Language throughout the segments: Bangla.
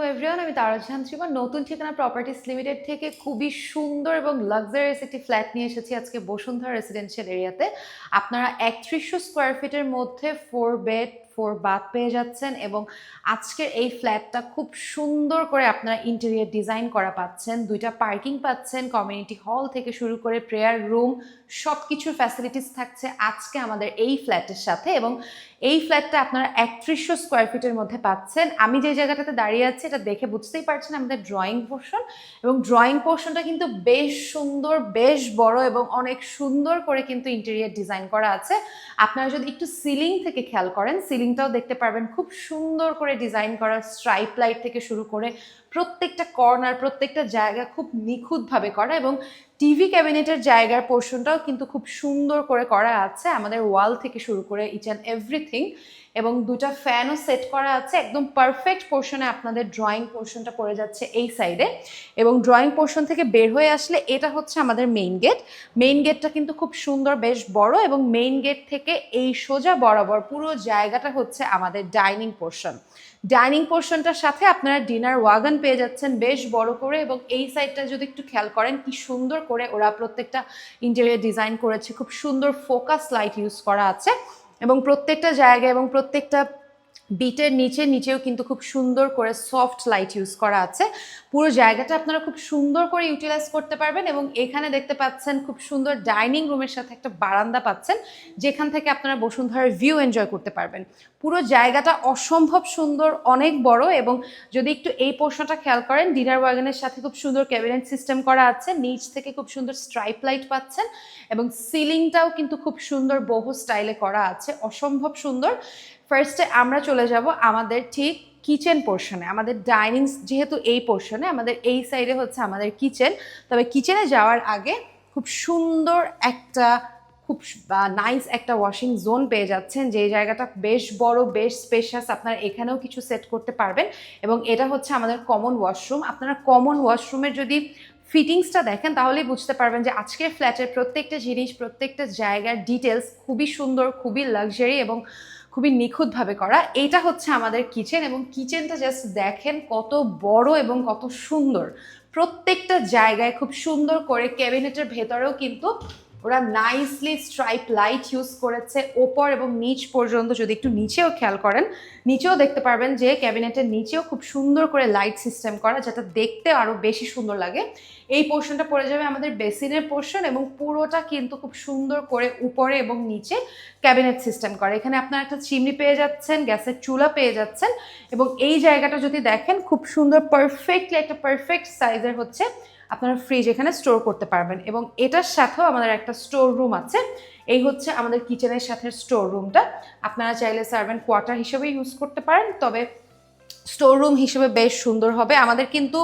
এভরিওয়ান, আমি তারা জাহান শ্রীমান নতুন ঠিকানা প্রপার্টিস লিমিটেড থেকে খুবই সুন্দর এবং লাক্সারিয়াস একটি ফ্ল্যাট নিয়ে এসেছি আজকে বসুন্ধরা রেসিডেন্সিয়াল এরিয়াতে। আপনারা 3100 স্কোয়ার ফিটের মধ্যে 4 বেড 4 বাথ পেয়ে যাচ্ছেন এবং আজকের এই ফ্ল্যাটটা খুব সুন্দর করে আপনারা ইন্টেরিয়র ডিজাইন করা পাচ্ছেন, 2টা পার্কিং পাচ্ছেন, কমিউনিটি হল থেকে শুরু করে প্রেয়ার রুম সব কিছুর ফ্যাসিলিটিস থাকছে আজকে আমাদের এই ফ্ল্যাটের সাথে। এবং এই ফ্ল্যাটটা আপনারা 3100 স্কোয়ার ফিটের মধ্যে পাচ্ছেন। আমি যে জায়গাটাতে দাঁড়িয়ে আছি এটা দেখে বুঝতেই পারছেন আমাদের ড্রয়িং পোর্শন, এবং ড্রয়িং পোর্শনটা কিন্তু বেশ সুন্দর, বেশ বড় এবং অনেক সুন্দর করে কিন্তু ইন্টেরিয়র ডিজাইন করা আছে। আপনারা যদি একটু সিলিং থেকে খেয়াল করেন, সিলিংটাও দেখতে পারবেন খুব সুন্দর করে ডিজাইন করা, স্ট্রাইপ লাইট থেকে শুরু করে প্রত্যেকটা কর্নার, প্রত্যেকটা জায়গা খুব নিখুঁতভাবে করা, এবং টিভি ক্যাবিনেটের জায়গার পোর্শনটাও কিন্তু খুব সুন্দর করে করা আছে আমাদের ওয়াল থেকে শুরু করে ইচ অ্যান্ড এভরিথিং। এবং 2টা ফ্যানও সেট করা আছে একদম পারফেক্ট পোর্শনে। আপনাদের ড্রয়িং পোর্শনটা পড়ে যাচ্ছে এই সাইডে, এবং ড্রয়িং পোর্শন থেকে বের হয়ে আসলে এটা হচ্ছে আমাদের মেইন গেট। মেইন গেটটা কিন্তু খুব সুন্দর, বেশ বড়, এবং মেইন গেট থেকে এই সোজা বরাবর পুরো জায়গাটা হচ্ছে আমাদের ডাইনিং পোর্শন। ডাইনিং পোর্শনটার সাথে আপনারা ডিনার ওয়াগন পেয়ে যাচ্ছেন বেশ বড় করে, এবং এই সাইডটা যদি একটু খেয়াল করেন কি সুন্দর করে ওরা প্রত্যেকটা ইন্টেরিয়র ডিজাইন করেছে, খুব সুন্দর ফোকাস লাইট ইউজ করা আছে, এবং প্রত্যেকটা জায়গায় এবং প্রত্যেকটা বিটের নিচেও কিন্তু খুব সুন্দর করে সফট লাইট ইউজ করা আছে। পুরো জায়গাটা আপনারা খুব সুন্দর করে ইউটিলাইজ করতে পারবেন। এবং এখানে দেখতে পাচ্ছেন খুব সুন্দর ডাইনিং রুমের সাথে একটা বারান্দা পাচ্ছেন, যেখান থেকে আপনারা বসুন্ধরার ভিউ এনজয় করতে পারবেন। পুরো জায়গাটা অসম্ভব সুন্দর, অনেক বড়, এবং যদি একটু এই পোর্শনটা খেয়াল করেন, ডিনার ওয়াগনের সাথে খুব সুন্দর ক্যাবিনেট সিস্টেম করা আছে, নিচ থেকে খুব সুন্দর স্ট্রাইপ লাইট পাচ্ছেন, এবং সিলিংটাও কিন্তু খুব সুন্দর বহু স্টাইলে করা আছে, অসম্ভব সুন্দর। ফার্স্টে আমরা চলে যাব আমাদের ঠিক কিচেন পোর্শনে। আমাদের ডাইনিং যেহেতু এই পোর্শনে, আমাদের এই সাইডে হচ্ছে আমাদের কিচেন। তবে কিচেনে যাওয়ার আগে খুব সুন্দর একটা, খুব নাইস একটা ওয়াশিং জোন পেয়ে যাচ্ছেন, যে জায়গাটা বেশ বড়, বেশ স্পেশাস। আপনারা এখানেও কিছু সেট করতে পারবেন, এবং এটা হচ্ছে আমাদের কমন ওয়াশরুম। আপনারা কমন ওয়াশরুমের যদি ফিটিংসটা দেখেন তাহলেই বুঝতে পারবেন যে আজকের ফ্ল্যাটের প্রত্যেকটা জিনিস, প্রত্যেকটা জায়গার ডিটেলস খুবই সুন্দর, খুবই লাক্সারি এবং খুবই নিখুঁতভাবে করা। এইটা হচ্ছে আমাদের কিচেন, এবং কিচেনটা জাস্ট দেখেন কত বড় এবং কত সুন্দর। প্রত্যেকটা জায়গায় খুব সুন্দর করে ক্যাবিনেটের ভেতরেও কিন্তু ওরা নাইসলি স্ট্রাইপ লাইট ইউজ করেছে ওপর এবং নিচ পর্যন্ত। যদি একটু নিচেও খেয়াল করেন, নিচেও দেখতে পারবেন যে ক্যাবিনেটের নিচেও খুব সুন্দর করে লাইট সিস্টেম করা, যেটা দেখতে আরও বেশি সুন্দর লাগে। এই পোর্শনটা পড়ে যাবে আমাদের বেসিনের পোর্শন, এবং পুরোটা কিন্তু খুব সুন্দর করে উপরে এবং নিচে ক্যাবিনেট সিস্টেম করা। এখানে আপনারা একটা চিমনি পেয়ে যাচ্ছেন, গ্যাসের চুলা পেয়ে যাচ্ছেন, এবং এই জায়গাটা যদি দেখেন খুব সুন্দর পারফেক্টলি একটা পারফেক্ট সাইজের হচ্ছে আপনারা ফ্রিজ এখানে স্টোর করতে পারবেন। এবং এটার সাথেও আমাদের একটা স্টোর রুম আছে। এই হচ্ছে আমাদের কিচেনের সাথে স্টোর রুমটা। আপনারা চাইলে সার্ভেন্ট কোয়ার্টার হিসেবে ইউজ করতে পারেন, তবে স্টোর রুম হিসেবে বেশ সুন্দর হবে। আমাদের কিন্তু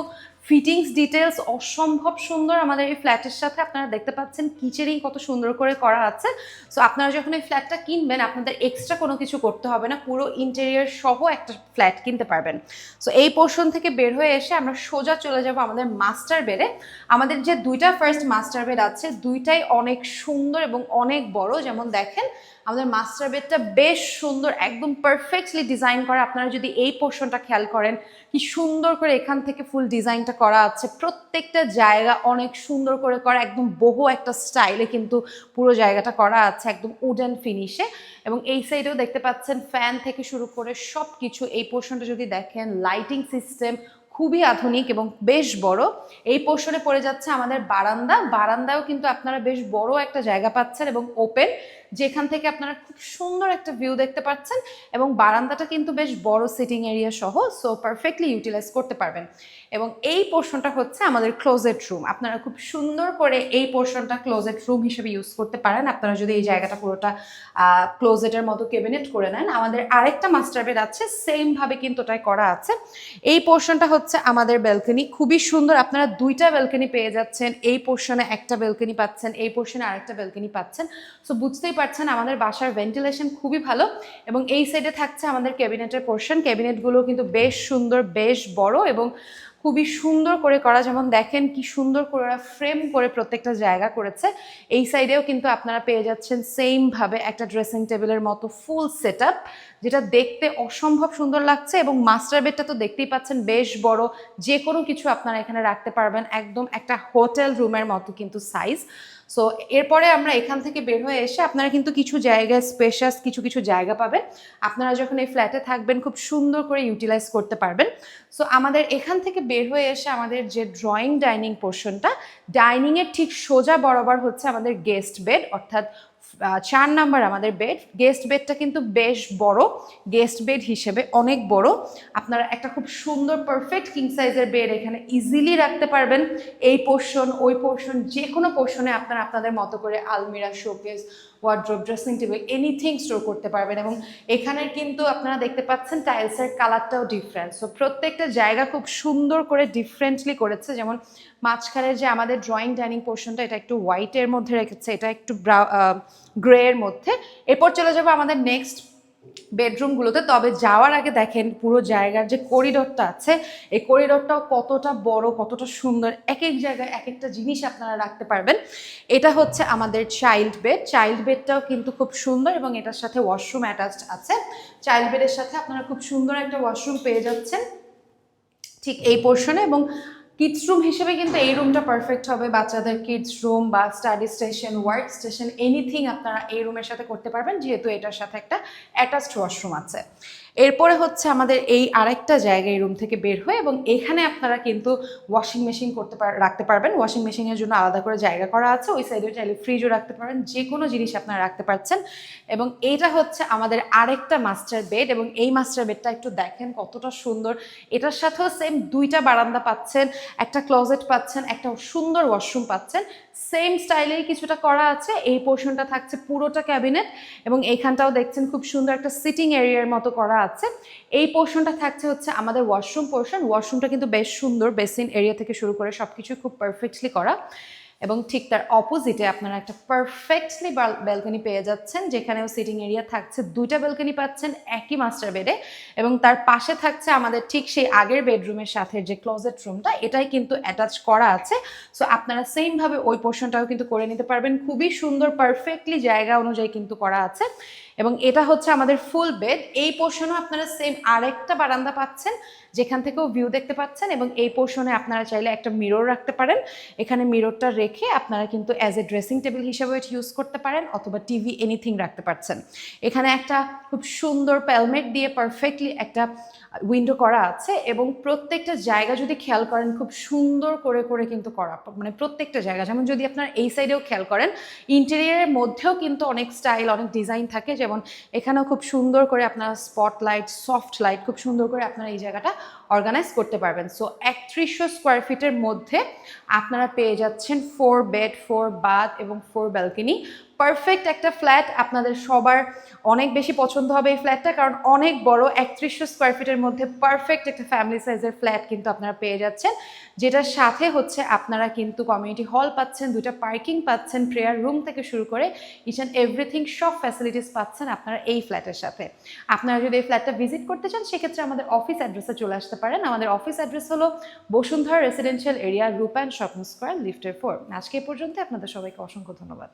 ফিটিংস ডিটেলস অসম্ভব সুন্দর আমাদের এই ফ্ল্যাটের সাথে। আপনারা দেখতে পাচ্ছেন কিচেনেই কত সুন্দর করে করা আছে। সো আপনারা যখন এই ফ্ল্যাটটা কিনবেন আপনাদের এক্সট্রা কোনো কিছু করতে হবে না, পুরো ইন্টেরিয়র সহ একটা ফ্ল্যাট কিনতে পারবেন। সো এই পোর্শন থেকে বের হয়ে এসে আমরা সোজা চলে যাব আমাদের মাস্টার বেডে। আমাদের যে 2টা ফার্স্ট মাস্টার বেড আছে, 2টাই অনেক সুন্দর এবং অনেক বড়। যেমন দেখেন আমাদের মাস্টার বেডটা বেশ সুন্দর, একদম পারফেক্টলি ডিজাইন করা। আপনারা যদি এই পোর্শনটা খেয়াল করেন কি সুন্দর করে এখান থেকে ফুল ডিজাইনটা করা আছে, প্রত্যেকটা জায়গা অনেক সুন্দর করে করা, একদম বহু একটা স্টাইলে কিন্তু পুরো জায়গাটা করা আছে, একদম উডেন ফিনিশে। এবং এই সাইডেও দেখতে পাচ্ছেন ফ্যান থেকে শুরু করে সব কিছু। এই পোর্শনটা যদি দেখেন লাইটিং সিস্টেম খুবই আধুনিক এবং বেশ বড়। এই পোর্শনে পড়ে যাচ্ছে আমাদের বারান্দা। বারান্দাও কিন্তু আপনারা বেশ বড় একটা জায়গা পাচ্ছেন এবং ওপেন, যেখান থেকে আপনারা খুব সুন্দর একটা ভিউ দেখতে পাচ্ছেন, এবং বারান্দাটা কিন্তু বেশ বড় সিটিং এরিয়া সহ, সো পারফেক্টলি ইউটিলাইজ করতে পারবেন। এবং এই পোর্শনটা হচ্ছে আমাদের ক্লোজেট রুম। আপনারা খুব সুন্দর করে এই পোর্শনটা ক্লোজেট রুম হিসেবে ইউজ করতে পারেন, আপনারা যদি এই জায়গাটা পুরোটা ক্লোজেটের মতো ক্যাবিনেট করে নেন। আমাদের আরেকটা মাস্টার বেড আছে, সেম ভাবে কিন্তু ওটাই করা আছে। এই পোর্শনটা হচ্ছে আমাদের ব্যালকনি, খুবই সুন্দর। আপনারা 2টা ব্যালকনি পেয়ে যাচ্ছেন, এই পোর্শনে একটা ব্যালকনি পাচ্ছেন, এই পোর্শনে আরেকটা ব্যালকনি পাচ্ছেন। সো বুঝতেই পারছেন আমাদের বাসার ভেন্টিলেশন খুবই ভালো। এবং এই সাইডে থাকছে আমাদের ক্যাবিনেটের পোর্শন। ক্যাবিনেটগুলো কিন্তু বেশ সুন্দর, বেশ বড় এবং খুবই সুন্দর করে করা। যেমন দেখেন কি সুন্দর করে ওরা ফ্রেম করে প্রত্যেকটা জায়গা করেছে। এই সাইডেও কিন্তু আপনারা পেয়ে যাচ্ছেন সেম ভাবে একটা ড্রেসিং টেবিলের মতো ফুল সেট আপ, যেটা দেখতে অসম্ভব সুন্দর লাগছে। এবং মাস্টার বেডটা তো দেখতেই পাচ্ছেন বেশ বড়, যে কোনো কিছু আপনারা এখানে রাখতে পারবেন, একদম একটা হোটেল রুমের মতো কিন্তু সাইজ। সো এরপরে আমরা এখান থেকে বের হয়ে এসে আপনারা কিন্তু কিছু জায়গায় স্পেশাস কিছু কিছু জায়গা পাবেন, আপনারা যখন এই ফ্ল্যাটে থাকবেন খুব সুন্দর করে ইউটিলাইজ করতে পারবেন। সো আমাদের এখান থেকে বের হয়ে এসে আমাদের যে ড্রয়িং ডাইনিং পোর্শনটা, ডাইনিংয়ের ঠিক সোজা বরাবর হচ্ছে আমাদের গেস্ট বেড, অর্থাৎ 4 নাম্বার আমাদের বেড। গেস্ট বেডটা কিন্তু বেশ বড়, গেস্ট বেড হিসেবে অনেক বড়। আপনারা একটা খুব সুন্দর পারফেক্ট কিং সাইজের বেড এখানে ইজিলি রাখতে পারবেন। এই পোর্শন ওই পোর্শন যে কোনো পোর্শনে আপনারা আপনাদের মতো করে আলমিরা, showcase, wardrobe, dressing table anything store করতে পারবেন। এবং এখানে কিন্তু আপনারা দেখতে পাচ্ছেন টাইলসের কালারটাও ডিফারেন্ট। সো প্রত্যেকটা জায়গা খুব সুন্দর করে ডিফারেন্টলি করেছে। যেমন মাঝখানের যে আমাদের ড্রয়িং ডাইনিং পোর্শনটা, এটা একটু হোয়াইটের মধ্যে রেখেছে, এটা একটু গ্রে এর মধ্যে। এরপর চলে যাবো আমাদের নেক্সট বেডরুমগুলোতে। তবে যাওয়ার আগে দেখেন পুরো জায়গার যে করিডোরটা আছে, এই করিডোরটাও কতটা বড়, কতটা সুন্দর, এক এক জায়গায় এক একটা জিনিস আপনারা রাখতে পারবেন। এটা হচ্ছে আমাদের চাইল্ড বেড। চাইল্ড বেডটাও কিন্তু খুব সুন্দর এবং এটার সাথে ওয়াশরুম অ্যাটাচড আছে। চাইল্ড বেডের সাথে আপনারা খুব সুন্দর একটা ওয়াশরুম পেয়ে যাচ্ছেন ঠিক এই পোর্শনে। এবং কিডস রুম হিসেবে কিন্তু এই রুমটা পারফেক্ট হবে। বাচ্চাদের কিডস রুম বা study station, work station anything আপনারা এই রুমের সাথে করতে পারবেন, যেহেতু এটার সাথে একটা অ্যাটাচড ওয়াশরুম আছে। এরপরে হচ্ছে আমাদের এই আরেকটা জায়গা এই রুম থেকে বের হয়ে, এবং এখানে আপনারা কিন্তু ওয়াশিং মেশিন রাখতে পারবেন। ওয়াশিং মেশিনের জন্য আলাদা করে জায়গা করা আছে। ওই সাইডে চাইলে ফ্রিজও রাখতে পারবেন, যে কোনো জিনিস আপনারা রাখতে পারছেন। এবং এইটা হচ্ছে আমাদের আরেকটা মাস্টার বেড। এবং এই মাস্টার বেডটা একটু দেখেন কতটা সুন্দর। এটার সাথেও সেম দুইটা বারান্দা পাচ্ছেন, একটা ক্লোজেট পাচ্ছেন, একটা সুন্দর ওয়াশরুম পাচ্ছেন। সেম স্টাইলেই কিছুটা করা আছে। এই পোর্শনটা থাকছে পুরোটা ক্যাবিনেট, এবং এইখানটাও দেখছেন খুব সুন্দর একটা সিটিং এরিয়ার মতো করা আছে। এই পোর্শনটা থাকছে হচ্ছে আমাদের ওয়াশরুম পোর্শন। ওয়াশরুমটা কিন্তু বেশ সুন্দর, বেসিন এরিয়া থেকে শুরু করে সবকিছু খুব পারফেক্টলি করা। এবং ঠিক তার অপোজিটে আপনারা একটা পারফেক্টলি ব্যালকনি পেয়ে যাচ্ছেন, যেখানেও সিটিং এরিয়া থাকছে। দুইটা ব্যালকনি পাচ্ছেন একই মাস্টার বেডে। এবং তার পাশে থাকছে আমাদের ঠিক সেই আগের বেডরুমের সাথে যে ক্লোজেট রুমটা, এটাই কিন্তু অ্যাটাচ করা আছে। সো আপনারা সেমভাবে ওই পোর্শনটাও কিন্তু করে নিতে পারবেন। খুবই সুন্দর, পারফেক্টলি জায়গা অনুযায়ী কিন্তু করা আছে। এবং এটা হচ্ছে আমাদের ফুল বেড। এই পোর্শনও আপনারা সেম আরেকটা বারান্দা পাচ্ছেন, যেখান থেকেও ভিউ দেখতে পাচ্ছেন। এবং এই পোর্শনে আপনারা চাইলে একটা মিরর রাখতে পারেন। এখানে মিররটা রেখে আপনারা কিন্তু অ্যাজ এ ড্রেসিং টেবিল হিসেবে এটা ইউজ করতে পারেন, অথবা টিভি এনিথিং রাখতে পারছেন। এখানে একটা খুব সুন্দর প্যালমেট দিয়ে পারফেক্টলি একটা উইন্ডো করা আছে। এবং প্রত্যেকটা জায়গা যদি খেয়াল করেন খুব সুন্দর করে করে কিন্তু করা, মানে প্রত্যেকটা জায়গা। যেমন যদি আপনার এই সাইডেও খেয়াল করেন, ইন্টেরিয়ারের মধ্যেও কিন্তু অনেক স্টাইল, অনেক ডিজাইন থাকে। যেমন এখানেও খুব সুন্দর করে আপনারা স্পটলাইট, সফট লাইট খুব সুন্দর করে আপনারা এই জায়গাটা অর্গানাইজ করতে পারবেন। সো 3100 স্কোয়ার ফিটের মধ্যে আপনারা পেয়ে যাচ্ছেন 4 বেড, 4 বাথ এবং 4 ব্যালকনি। পারফেক্ট একটা ফ্ল্যাট। আপনাদের সবার অনেক বেশি পছন্দ হবে এই ফ্ল্যাটটা, কারণ অনেক বড়। 3100 স্কোয়ার ফিটের মধ্যে পারফেক্ট একটা ফ্যামিলি সাইজের ফ্ল্যাট কিন্তু আপনারা পেয়ে যাচ্ছেন, যেটার সাথে হচ্ছে আপনারা কিন্তু কমিউনিটি হল পাচ্ছেন, দুইটা পার্কিং পাচ্ছেন, প্রেয়ার রুম থেকে শুরু করে ইচ অ্যান্ড এভরিথিং, সব ফ্যাসিলিটিস পাচ্ছেন আপনারা এই ফ্ল্যাটের সাথে। আপনারা যদি এই ফ্ল্যাটটা ভিজিট করতে চান, সেক্ষেত্রে আমাদের অফিস অ্যাড্রেসে চলে আসতে পারেন। আমাদের অফিস অ্যাড্রেস হলো বসুন্ধরা রেসিডেন্সিয়াল এরিয়া, রূপায়ণ শপিং স্কোয়ার, লিফটের 4। আজকে এই পর্যন্ত। আপনাদের সবাইকে অসংখ্য ধন্যবাদ।